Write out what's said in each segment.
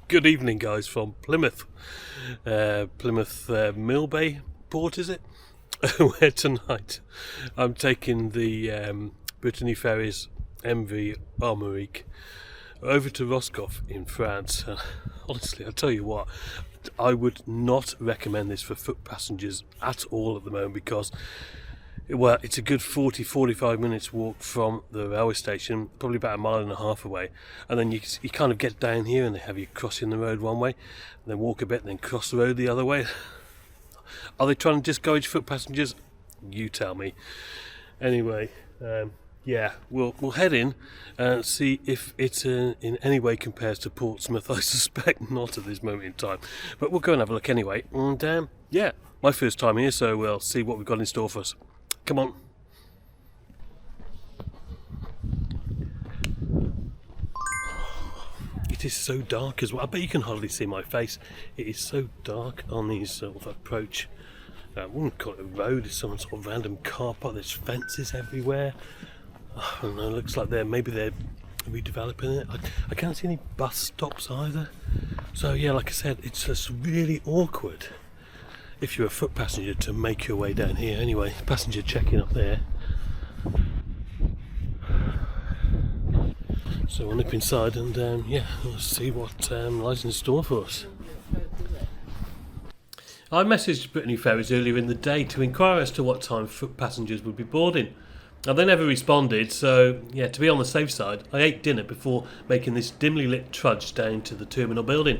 Good evening, guys, from Plymouth. Plymouth Mill Bay port, is it? Where tonight I'm taking the Brittany Ferries MV Armorique over to Roscoff in France. Honestly, I'll tell you what, I would not recommend this for foot passengers at all at the moment because, well, it's a good 40-45 minutes walk from the railway station, probably about a mile and a half away, and then you kind of get down here and they have you crossing the road one way, and then walk a bit and then cross the road the other way. Are they trying to discourage foot passengers? You tell me. Anyway, yeah, we'll head in and see if it in any way compares to Portsmouth. I suspect not at this moment in time, but we'll go and have a look anyway. And yeah, my first time here, so we'll see what we've got in store for us. Come on. It is so dark as well. I bet you can hardly see my face. It is so dark on these sort of approach. I wouldn't call it a road, it's some sort of random car park. There's fences everywhere. I don't know, looks like they're redeveloping it. I can't see any bus stops either. So yeah, like I said, it's just really awkward if you're a foot passenger to make your way down here. Anyway, passenger check-in up there. So we'll nip inside and yeah, we'll see what lies in store for us. I messaged Brittany Ferries earlier in the day to inquire as to what time foot passengers would be boarding. Now, they never responded, so yeah, to be on the safe side, I ate dinner before making this dimly lit trudge down to the terminal building.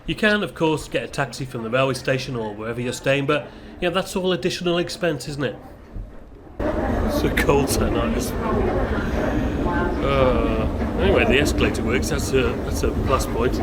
You can, of course, get a taxi from the railway station or wherever you're staying, but yeah, that's all additional expense, isn't it? It's so cold tonight. Anyway, the escalator works. That's a plus point.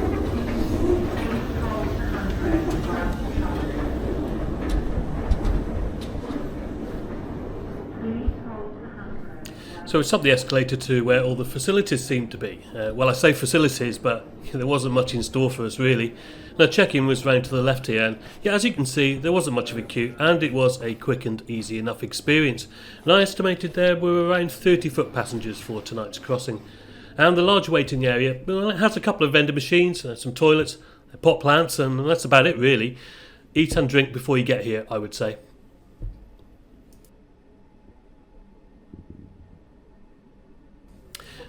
So it's up the escalator to where all the facilities seem to be. Well, I say facilities, but there wasn't much in store for us really. Now, check-in was round to the left here, and yeah, as you can see, there wasn't much of a queue, and it was a quick and easy enough experience. And I estimated there were around 30 foot passengers for tonight's crossing. And the large waiting area, well, it has a couple of vending machines, some toilets, pot plants, and that's about it really. Eat and drink before you get here, I would say.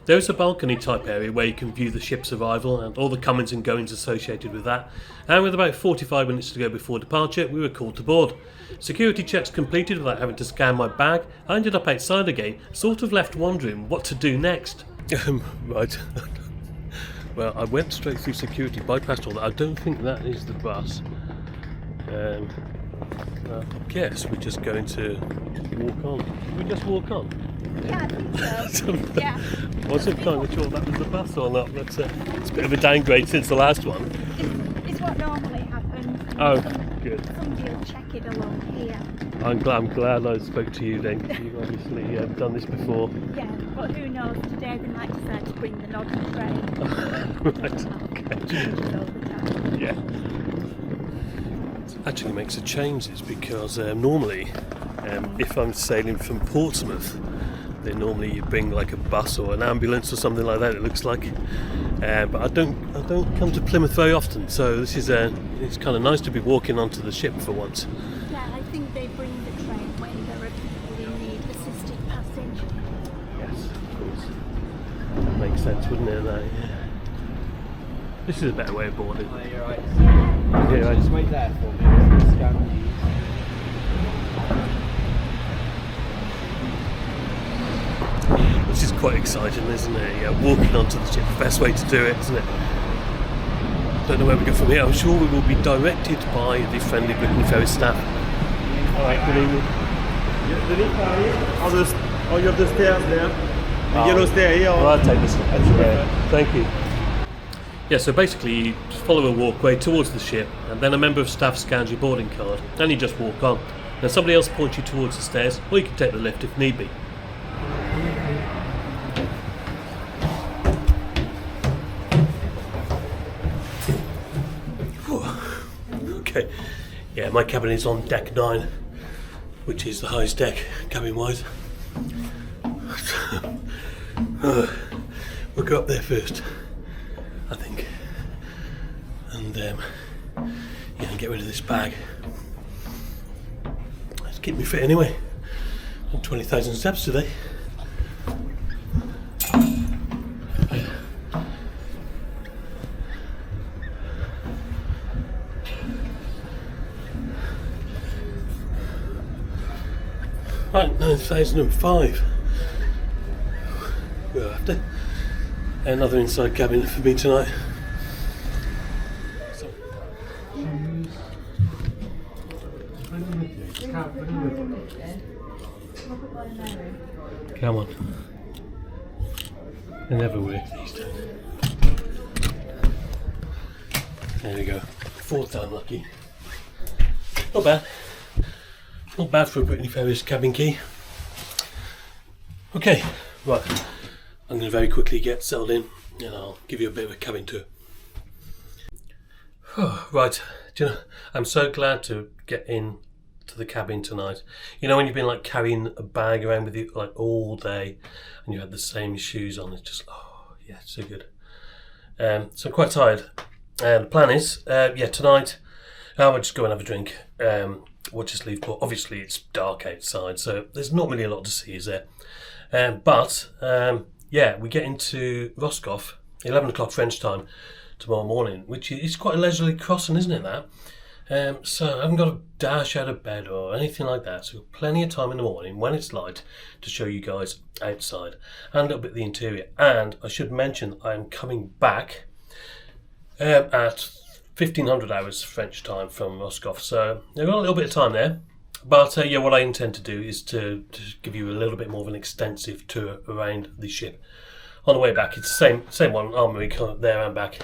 There is a balcony type area where you can view the ship's arrival and all the comings and goings associated with that, and with about 45 minutes to go before departure we were called to board. Security checks completed without having to scan my bag. I ended up outside again, sort of left wondering what to do next. Right. Well, I went straight through security, bypassed all that. I don't think that is the bus. I guess we're just going to walk on. Did we just walk on? Yeah, I think so. Yeah. Wasn't kind of sure that was the bus or not, but it's a bit of a downgrade since the last one. It's what normally happens. Oh, good. Somebody will check it along here. I'm glad I spoke to you then. You've obviously done this before. Yeah, but who knows, today they might decide to bring the nodding train. Right, okay. Yeah. It actually makes a change this because normally if I'm sailing from Portsmouth, then normally you bring like a bus or an ambulance or something like that, it looks like. But I don't come to Plymouth very often, so this is it's kind of nice to be walking onto the ship for once. Yeah, I think they bring the train when there are people who need assisted passage. Yes, of course. That makes sense, wouldn't it? That, yeah. This is a better way of boarding. Oh, you're right. Yeah, right. Just wait there for me. Scan. This is quite exciting, isn't it? Yeah, walking onto the ship, the best way to do it, isn't it? Don't know where we go from here. I'm sure we will be directed by the friendly Brittany Ferries staff. Alright, good evening. You have the stairs there. The yellow stair here. Well, I'll take this. Thank you. Yeah, so basically you just follow a walkway towards the ship, and then a member of staff scans your boarding card, and you just walk on. Then somebody else points you towards the stairs, or you can take the lift if need be. Okay, yeah, my cabin is on deck 9, which is the highest deck, cabin-wise. We'll go up there first. I think. And yeah, and get rid of this bag. Let's keep me fit anyway. I'm 20,000 steps today. Right, 9,005. We're after another inside cabin for me tonight. So. Come on. They never work these days. There we go. Fourth time lucky. Not bad. Not bad for a Brittany Ferries cabin key. Okay, right. I'm going to very quickly get settled in and I'll give you a bit of a cabin tour. Right, do you know, I'm so glad to get in to the cabin tonight. You know when you've been like carrying a bag around with you like all day and you had the same shoes on, it's just, oh yeah, it's so good. So I'm quite tired. The plan is, tonight I'll just go and have a drink. We'll just leave port. Obviously it's dark outside, so there's not really a lot to see, is there? We get into Roscoff 11 o'clock French time tomorrow morning, which is quite a leisurely crossing, isn't it, that? So I haven't got to dash out of bed or anything like that, so we've got plenty of time in the morning when it's light to show you guys outside and a little bit of the interior. And I should mention I'm coming back at 1500 hours French time from Roscoff, so I've got a little bit of time there. But what I intend to do is to give you a little bit more of an extensive tour around the ship. On the way back, it's the same one, Armorique, there and back.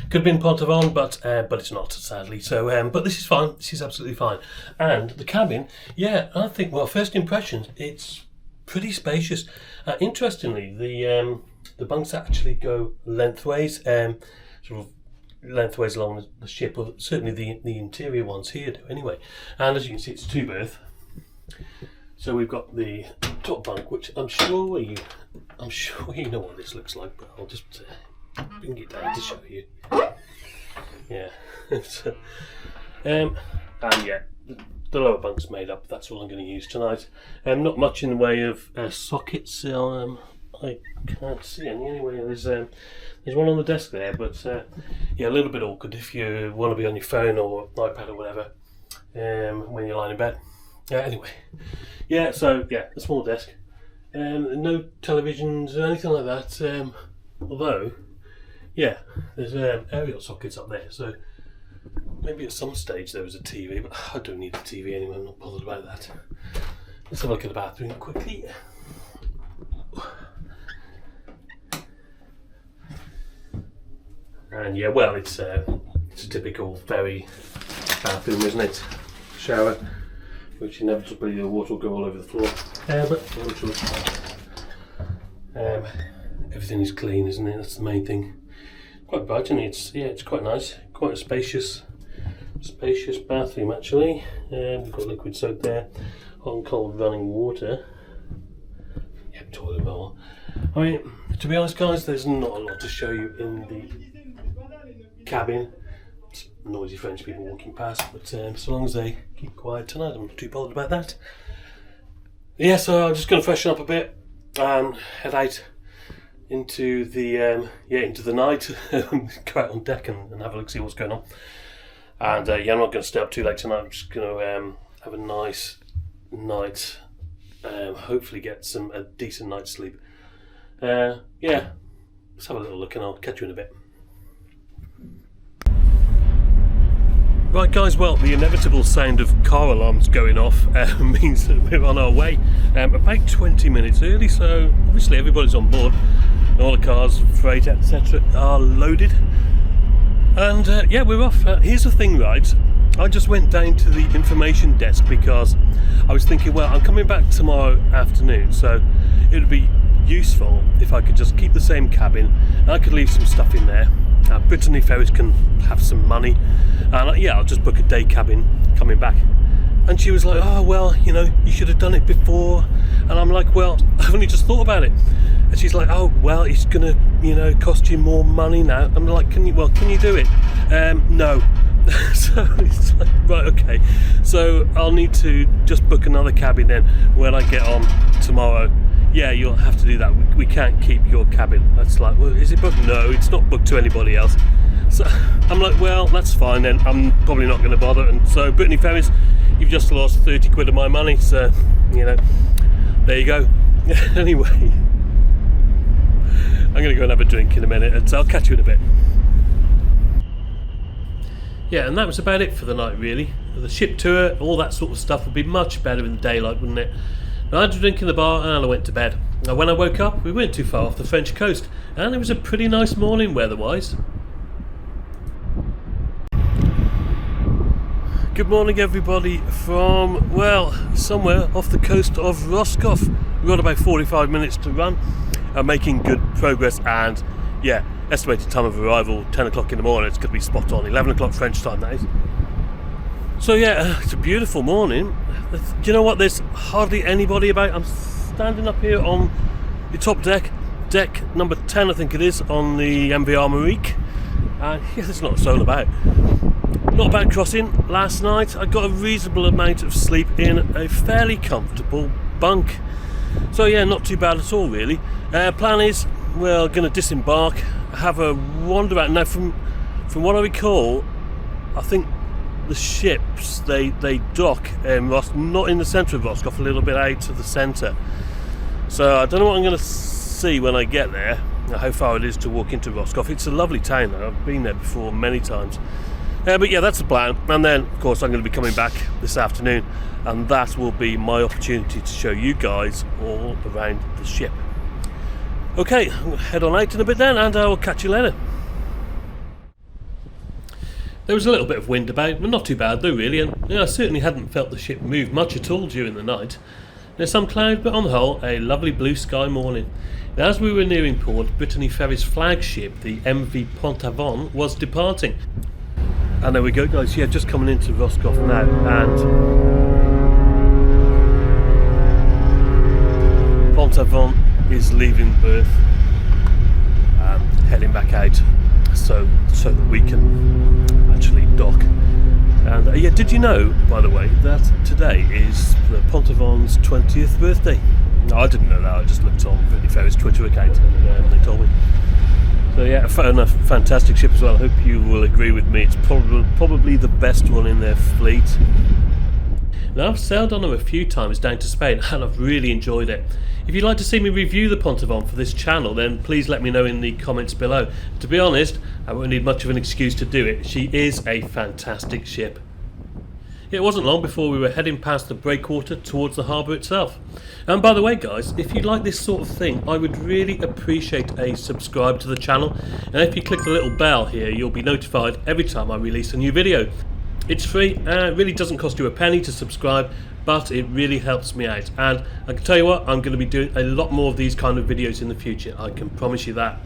Could have been Pont-Avon, but it's not, sadly. So, but this is fine. This is absolutely fine. And the cabin, I think, well, first impressions, it's pretty spacious. Interestingly, the bunks actually go lengthways, sort of lengthways along the ship, or certainly the interior ones here do anyway. And as you can see, it's 2-berth. So we've got the top bunk, which I'm sure you know what this looks like, but I'll just bring it down to show you. Yeah. The lower bunk's made up. That's all I'm going to use tonight. Not much in the way of sockets. I can't see any anyway. There's one on the desk there, but a little bit awkward if you want to be on your phone or iPad or whatever when you're lying in bed. Anyway, a small desk. No televisions or anything like that. Although, there's aerial sockets up there, so maybe at some stage there was a TV, but I don't need a TV anymore. I'm not bothered about that. Let's have a look at the bathroom quickly. And it's a typical ferry bathroom, isn't it? Shower, which inevitably the water will go all over the floor. Everything is clean, isn't it? That's the main thing. Quite bright, and it's quite nice. Quite a spacious bathroom actually. We've got liquid soap there, hot and cold running water. Toilet bowl. I mean, to be honest, guys, there's not a lot to show you in the cabin. It's noisy French people walking past, but so long as they keep quiet tonight, I'm not too bothered about that. So I'm just going to freshen up a bit and head out into the night. Go out on deck and have a look, see what's going on. And I'm not going to stay up too late tonight. I'm just going to have a nice night. Hopefully get a decent night's sleep. Let's have a little look and I'll catch you in a bit. Right guys, well, the inevitable sound of car alarms going off means that we're on our way about 20 minutes early, so obviously everybody's on board. All the cars, freight, etc. are loaded. And we're off. Here's the thing, right? I just went down to the information desk because I was thinking, well, I'm coming back tomorrow afternoon, so it would be useful if I could just keep the same cabin and I could leave some stuff in there. Brittany Ferries can have some money, and I'll just book a day cabin coming back. And she was like, oh, well, you know, you should have done it before. And I'm like, well, I've only just thought about it. And she's like, oh, well, it's going to, you know, cost you more money now. I'm like, can you do it? No. So it's like, right, okay. So I'll need to just book another cabin then when I get on tomorrow. Yeah, you'll have to do that. We can't keep your cabin. That's like, well, is it booked? No, it's not booked to anybody else. So I'm like, well, that's fine then. I'm probably not going to bother. And so, Brittany Ferries, you've just lost 30 quid of my money. So, you know, there you go. Anyway, I'm going to go and have a drink in a minute, and so I'll catch you in a bit. Yeah, and that was about it for the night, really. The ship tour, all that sort of stuff would be much better in the daylight, wouldn't it? I had a drink in the bar and I went to bed. Now, when I woke up, we weren't too far off the French coast, and it was a pretty nice morning weather-wise. Good morning, everybody, from, well, somewhere off the coast of Roscoff. We've got about 45 minutes to run. I'm making good progress, and yeah, estimated time of arrival 10 o'clock in the morning. It's going to be spot on, 11 o'clock French time, that is. So yeah, it's a beautiful morning. Do you know what, there's hardly anybody about. I'm standing up here on the top deck number 10 I think it is, on the MV Armorique, and yeah, there's not a soul about. Not a bad crossing. Last night I got a reasonable amount of sleep in a fairly comfortable bunk. So yeah, not too bad at all really. Plan is, we're going to disembark, have a wander out. Now from what I recall, I think the ships, they dock not in the centre of Roscoff, a little bit out of the centre. So I don't know what I'm going to see when I get there, how far it is to walk into Roscoff. It's a lovely town though. I've been there before many times. But yeah, that's the plan. And then, of course, I'm going to be coming back this afternoon, and that will be my opportunity to show you guys all around the ship. Okay, I'll head on out in a bit then, and I will catch you later. There was a little bit of wind about, but not too bad though really, and I certainly hadn't felt the ship move much at all during the night. There's some cloud, but on the whole, a lovely blue sky morning. Now, as we were nearing port, Brittany Ferries' flagship, the MV Pont-Aven, was departing. And there we go, guys. Yeah, just coming into Roscoff now, and Pont-Aven is leaving berth and heading back out, so that we can actually dock. And yeah, did you know, by the way, that today is the Pont-Aven's 20th birthday? No, I didn't know that. I just looked on Brittany Ferries' Twitter account, and they told me. So yeah, a fantastic ship as well. I hope you will agree with me. It's probably the best one in their fleet. Now, I've sailed on them a few times down to Spain, and I've really enjoyed it. If you'd like to see me review the Pont-Aven for this channel, then please let me know in the comments below. To be honest, I won't need much of an excuse to do it. She is a fantastic ship. It wasn't long before we were heading past the breakwater towards the harbour itself. And by the way, guys, if you like this sort of thing, I would really appreciate a subscribe to the channel. And if you click the little bell here, you'll be notified every time I release a new video. It's free, and it really doesn't cost you a penny to subscribe, but it really helps me out. And I can tell you what, I'm going to be doing a lot more of these kind of videos in the future. I can promise you that.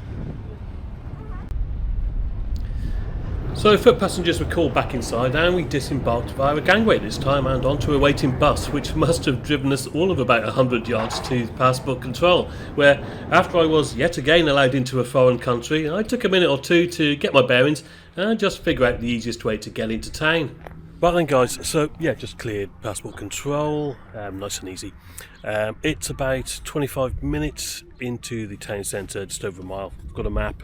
So foot passengers were called back inside, and we disembarked via a gangway this time and onto a waiting bus, which must have driven us all of about 100 yards to passport control, where after I was yet again allowed into a foreign country, I took a minute or two to get my bearings and just figure out the easiest way to get into town. Right then, guys, so yeah, just cleared passport control, nice and easy. It's about 25 minutes into the town centre, just over a mile. I've got a map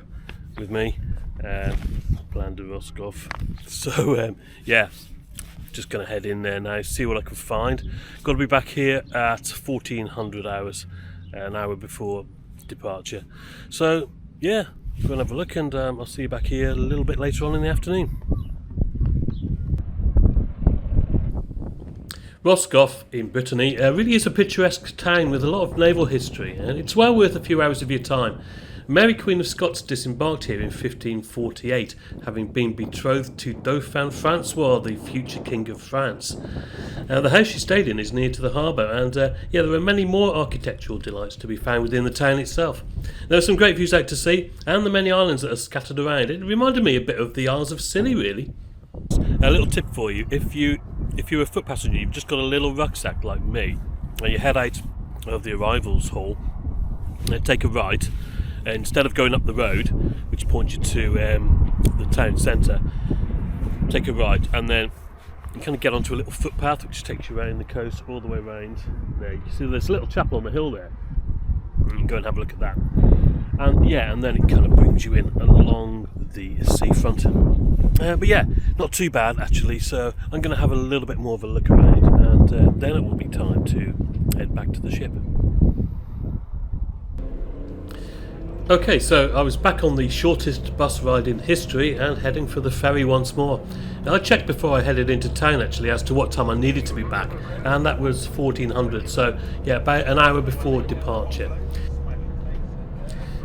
with me. Plan to Roscoff. So yeah, just gonna head in there now, see what I can find. Got to be back here at 1400 hours, an hour before departure. So yeah, go and have a look, and I'll see you back here a little bit later on in the afternoon. Roscoff in Brittany really is a picturesque town with a lot of naval history, and it's well worth a few hours of your time. Mary Queen of Scots disembarked here in 1548, having been betrothed to Dauphin Francois, the future King of France. The house she stayed in is near to the harbour, and yeah, there are many more architectural delights to be found within the town itself. There are some great views out to sea, and the many islands that are scattered around. It reminded me a bit of the Isles of Scilly, really. A little tip for you: if you if you're a foot passenger, you've just got a little rucksack like me, and you head out of the arrivals hall, take a right, and instead of going up the road, which points you to the town centre, take a right, and then you kind of get onto a little footpath which takes you around the coast all the way around there. You can see there's a little chapel on the hill there. You can go and have a look at that. And yeah, and then it kind of brings you in along the seafront. But yeah, not too bad actually, so I'm going to have a little bit more of a look around, and then it will be time to head back to the ship. Okay, so I was back on the shortest bus ride in history and heading for the ferry once more. Now, I checked before I headed into town actually as to what time I needed to be back, and that was 1400, so yeah, about an hour before departure.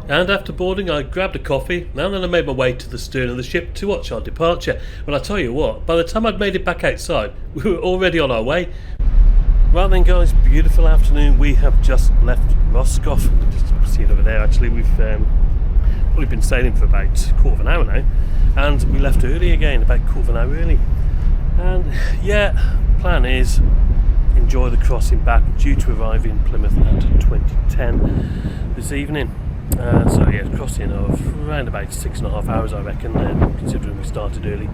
And after boarding, I grabbed a coffee, and then I made my way to the stern of the ship to watch our departure. But I tell you what, by the time I'd made it back outside, we were already on our way. Right then guys, beautiful afternoon. We have just left Roscoff. Just see it over there actually. We've probably been sailing for about a quarter of an hour now, and we left early again, about a quarter of an hour early. And yeah, plan is enjoy the crossing back, due to arrive in Plymouth at 2010 this evening. So yeah, crossing of around about 6.5 hours I reckon, considering we started early.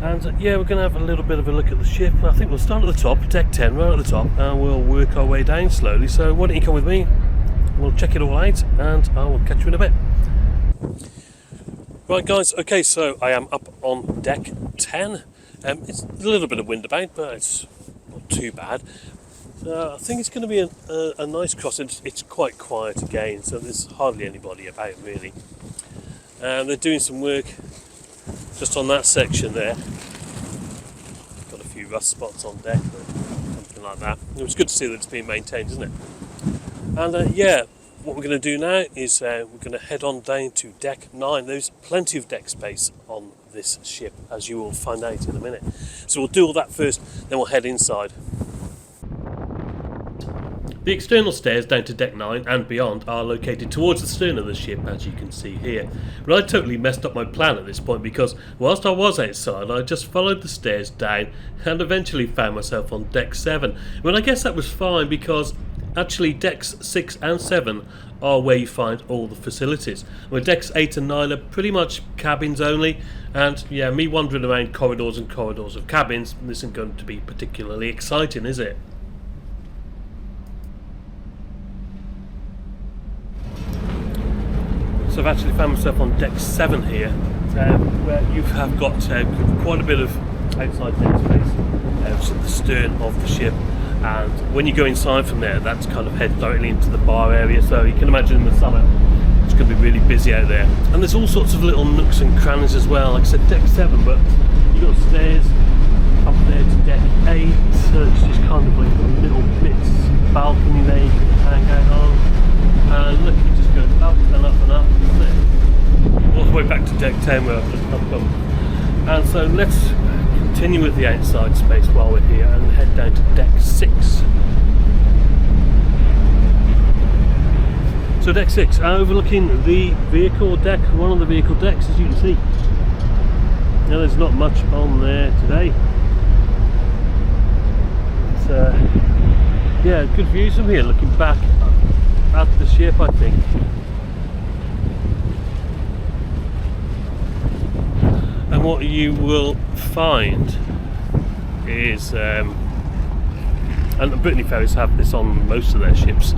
And yeah, we're going to have a little bit of a look at the ship. I think we'll start at the top, deck 10, right at the top, and we'll work our way down slowly. So why don't you come with me, we'll check it all out, and I will catch you in a bit. Right guys, okay, so I am up on deck 10. It's a little bit of wind about, but it's not too bad. I think it's going to be a nice crossing. It's quite quiet again, so there's hardly anybody about really. They're doing some work just on that section there. Got a few rust spots on deck or something like that. It was good to see that it's being maintained, isn't it? And yeah, what we're going to do now is we're going to head on down to deck 9. There's plenty of deck space on this ship, as you will find out in a minute. So we'll do all that first, then we'll head inside. The external stairs down to deck 9 and beyond are located towards the stern of the ship, as you can see here. But I totally messed up my plan at this point, because whilst I was outside I just followed the stairs down and eventually found myself on deck 7. Well, I guess that was fine, because actually decks 6 and 7 are where you find all the facilities, where decks 8 and 9 are pretty much cabins only. And yeah, me wandering around corridors and corridors of cabins isn't going to be particularly exciting, is it? So I've actually found myself on deck 7 here, where you have got quite a bit of outside deck space at the stern of the ship, and when you go inside from there, that's kind of heads directly into the bar area, so you can imagine in the summer it's going to be really busy out there. And there's all sorts of little nooks and crannies as well. Like I said, deck 7, but you've got stairs up there to deck 8, so it's just kind of like a little bits balcony there you can hang out on. And look, it just goes up and up and up, doesn't it? All the way back to deck 10 where I've just come from. And so let's continue with the outside space while we're here and head down to deck 6. So deck 6, overlooking the vehicle deck, one of the vehicle decks, as you can see. Now there's not much on there today. It's yeah, good views from here, looking back at the ship, I think. And what you will find is, and Brittany Ferries have this on most of their ships,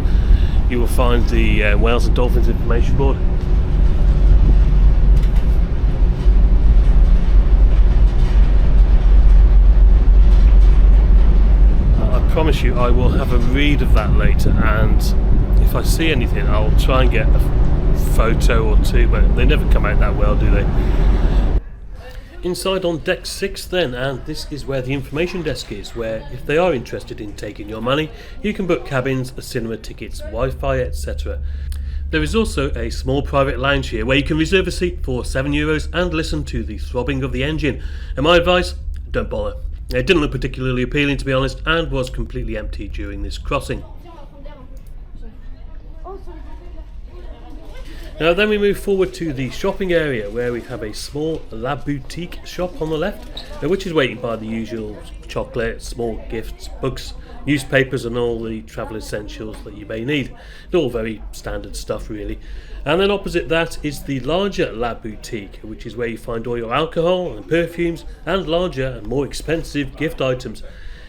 you will find the Whales and Dolphins information board. I promise you I will have a read of that later, and if I see anything I'll try and get a photo or two, but they never come out that well, do they? Inside on deck 6 then, and this is where the information desk is, where if they are interested in taking your money, you can book cabins, cinema tickets, Wi-Fi, etc. There is also a small private lounge here where you can reserve a seat for €7 and listen to the throbbing of the engine. And my advice, don't bother. It didn't look particularly appealing, to be honest, and was completely empty during this crossing. Now then we move forward to the shopping area, where we have a small La Boutique shop on the left, which is waiting by the usual chocolate, small gifts, books, newspapers and all the travel essentials that you may need. It's all very standard stuff really. And then opposite that is the larger La Boutique, which is where you find all your alcohol and perfumes and larger and more expensive gift items.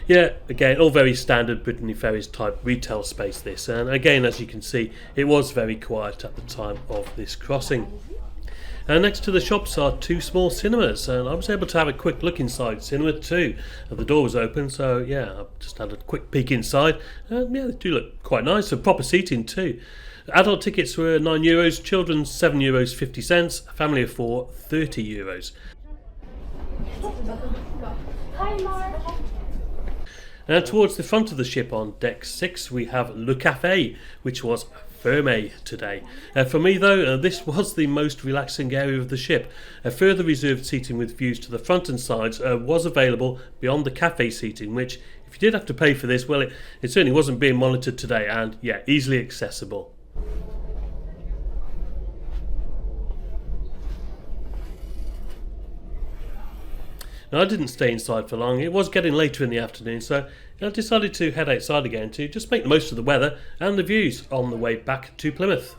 Yeah, again, all very standard Brittany Ferries type retail space this, and again, as you can see, it was very quiet at the time of this crossing. And next to the shops are two small cinemas, and I was able to have a quick look inside cinema 2. The door was open, so yeah, I just had a quick peek inside, and yeah, they do look quite nice, and proper seating too. Adult tickets were €9, children's €7.50, a family of 4, €30. Hi, Mark. Now towards the front of the ship on deck 6 we have Le Café, which was ferry today. For me though, this was the most relaxing area of the ship. Further reserved seating with views to the front and sides was available beyond the cafe seating, which if you did have to pay for this, well it certainly wasn't being monitored today, and yeah, easily accessible. Now, I didn't stay inside for long. It was getting later in the afternoon, so I decided to head outside again to just make the most of the weather and the views on the way back to Plymouth.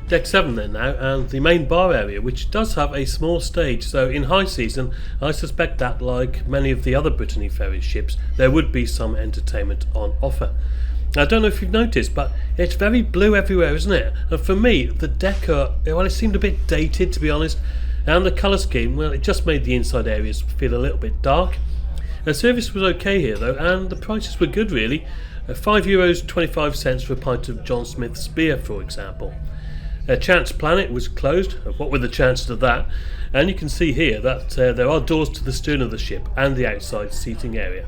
Deck 7 then now, and the main bar area, which does have a small stage, so in high season I suspect that, like many of the other Brittany Ferries ships, there would be some entertainment on offer. I don't know if you've noticed, but it's very blue everywhere, isn't it? And for me, the decor, well, it seemed a bit dated to be honest, and the colour scheme, well, it just made the inside areas feel a little bit dark. The service was okay here though, and the prices were good really. €5.25 for a pint of John Smith's beer, for example. Chance Planet was closed. What were the chances of that? And you can see here that there are doors to the stern of the ship and the outside seating area.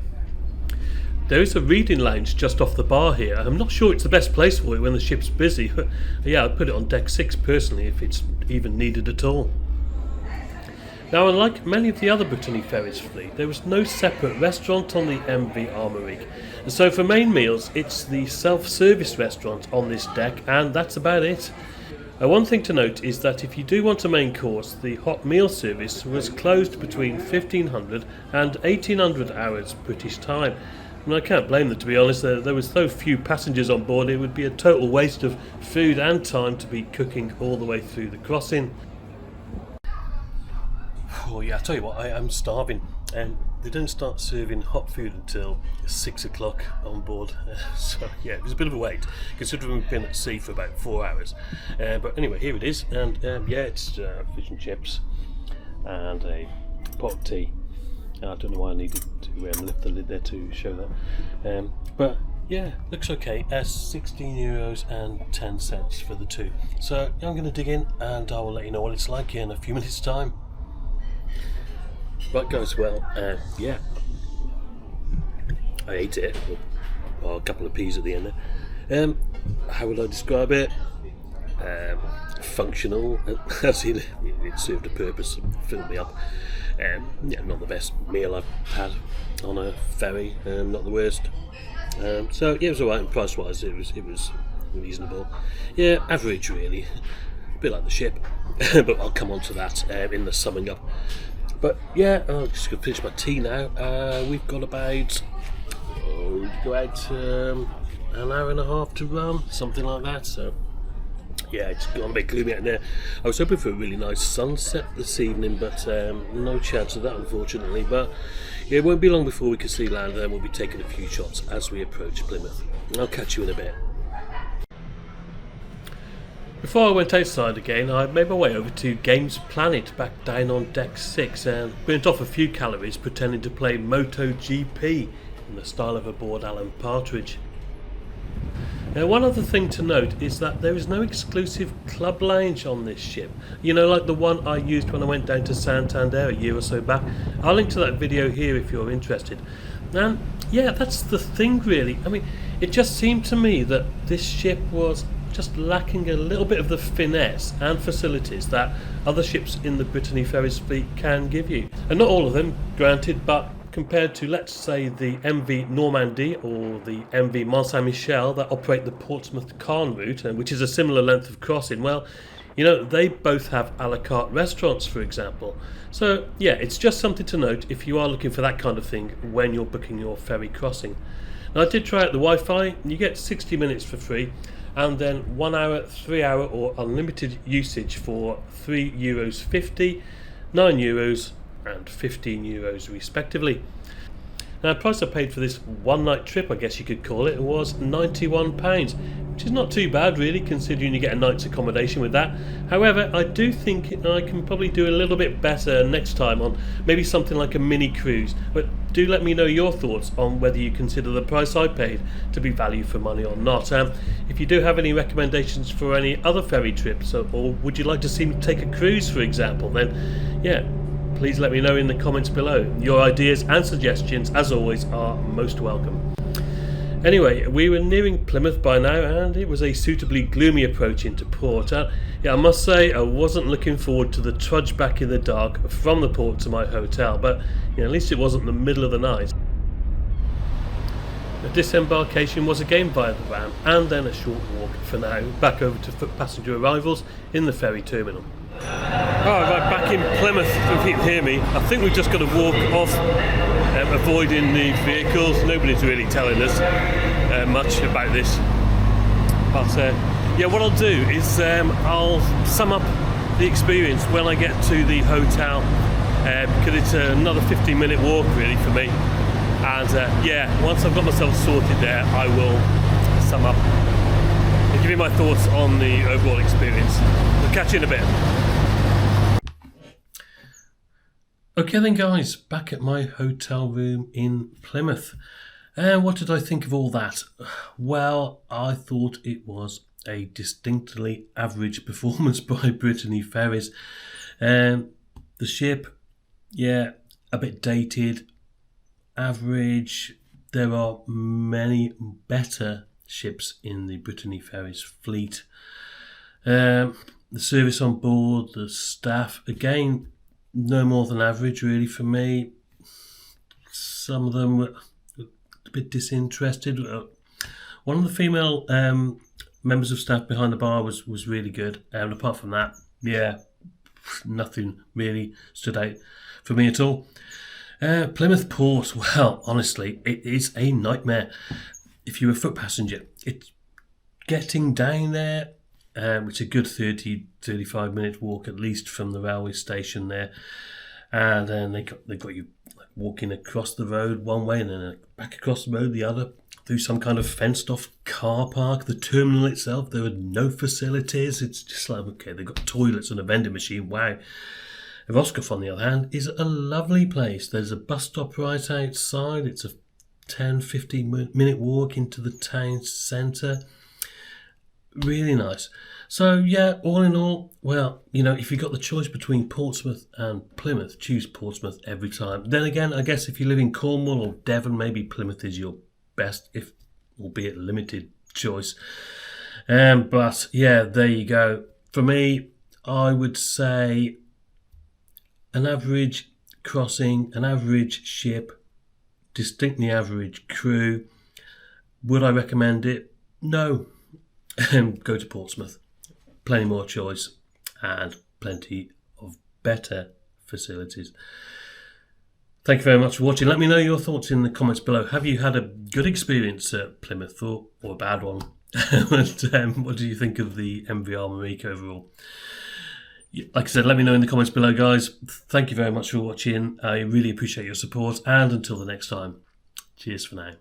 There is a reading lounge just off the bar here. I'm not sure it's the best place for it when the ship's busy. Yeah, I'd put it on deck 6 personally if it's even needed at all. Now, unlike many of the other Brittany Ferries fleet, there was no separate restaurant on the MV Armorique. And so for main meals, it's the self-service restaurant on this deck, and that's about it. One thing to note is that if you do want a main course, the hot meal service was closed between 1500 and 1800 hours British time. And I can't blame them, to be honest. There was so few passengers on board, it would be a total waste of food and time to be cooking all the way through the crossing. Oh yeah, I tell you what, I'm starving. They don't start serving hot food until 6 o'clock on board. So yeah, it was a bit of a wait, considering we've been at sea for about 4 hours. But anyway, here it is, and yeah, it's fish and chips and a pot of tea. I don't know why I needed to lift the lid there to show that. But yeah, looks okay. €16.10 for the two. So I'm going to dig in and I will let you know what it's like in a few minutes' time. Right guys, well, yeah, I ate it. Well, a couple of peas at the end there. How would I describe it? Functional. As in, it served a purpose, filled me up. Yeah, not the best meal I've had on a ferry. Not the worst. So yeah, it was alright. And price-wise, it was reasonable. Yeah, average really. A bit like the ship, but I'll come on to that in the summing up. But yeah, I'm just going to finish my tea now. We've got about an hour and a half to run, something like that. So yeah, it's gone a bit gloomy out there. I was hoping for a really nice sunset this evening, but no chance of that, unfortunately. But yeah, it won't be long before we can see land, and then we'll be taking a few shots as we approach Plymouth. I'll catch you in a bit. Before I went outside again, I made my way over to Games Planet back down on deck 6 and burnt off a few calories pretending to play MotoGP in the style of aboard Alan Partridge. Now, one other thing to note is that there is no exclusive club lounge on this ship. You know, like the one I used when I went down to Santander a year or so back. I'll link to that video here if you're interested. And yeah, that's the thing really. I mean, it just seemed to me that this ship was just lacking a little bit of the finesse and facilities that other ships in the Brittany Ferries fleet can give you. And not all of them, granted, but compared to, let's say, the MV Normandie or the MV Mont Saint-Michel that operate the Portsmouth-Caen route, which is a similar length of crossing, well, you know, they both have a la carte restaurants, for example. So yeah, it's just something to note if you are looking for that kind of thing when you're booking your ferry crossing. Now, I did try out the Wi-Fi. You get 60 minutes for free, and then 1 hour, 3 hour or unlimited usage for €3.50, €9 and €15 respectively. Now, the price I paid for this one night trip, I guess you could call it, was £91, which is not too bad really, considering you get a night's accommodation with that. However, I do think I can probably do a little bit better next time on maybe something like a mini cruise. But do let me know your thoughts on whether you consider the price I paid to be value for money or not. If you do have any recommendations for any other ferry trips, or would you like to see me take a cruise, for example, then yeah, please let me know in the comments below. Your ideas and suggestions, as always, are most welcome. Anyway, we were nearing Plymouth by now, and it was a suitably gloomy approach into port. Yeah, I must say I wasn't looking forward to the trudge back in the dark from the port to my hotel, but at least it wasn't the middle of the night. The disembarkation was again via the Ram, and then a short walk for now back over to foot passenger arrivals in the ferry terminal. Right, back in Plymouth, if you can hear me. I think we've just got to walk off, avoiding the vehicles. Nobody's really telling us much about this. But yeah, what I'll do is I'll sum up the experience when I get to the hotel, because it's another 15-minute walk really for me. And yeah, once I've got myself sorted there, I will sum up and give you my thoughts on the overall experience. I'll catch you in a bit. Okay then guys, back at my hotel room in Plymouth. And what did I think of all that? Well, I thought it was a distinctly average performance by Brittany Ferries. The ship, yeah, a bit dated, average. There are many better ships in the Brittany Ferries fleet. The service on board, the staff, again, no more than average really for me. Some of them were a bit disinterested. One of the female members of staff behind the bar was really good, and apart from that, yeah, nothing really stood out for me at all. Plymouth Port, well, honestly, it is a nightmare if you're a foot passenger. It's getting down there. It's a good 30-35 minute walk at least from the railway station there. and then they've got you walking across the road one way and then back across the road the other through some kind of fenced off car park. The terminal itself, there are no facilities. It's just like, okay, they've got toilets and a vending machine. Wow. Roscoff, on the other hand, is a lovely place. There's a bus stop right outside. It's a 10-15 minute walk into the town centre. Really nice. So yeah, all in all, well, if you've got the choice between Portsmouth and Plymouth, choose Portsmouth every time. Then again, I guess if you live in Cornwall or Devon, maybe Plymouth is your best, if albeit limited, choice. But yeah, there you go. For me, I would say an average crossing, an average ship, distinctly average crew. Would I recommend it? No. Go to Portsmouth. Plenty more choice and plenty of better facilities. Thank you very much for watching. Let me know your thoughts in the comments below. Have you had a good experience at Plymouth or a bad one? And what do you think of the MV Armorique overall? Like I said, let me know in the comments below, guys. Thank you very much for watching. I really appreciate your support. And until the next time, cheers for now.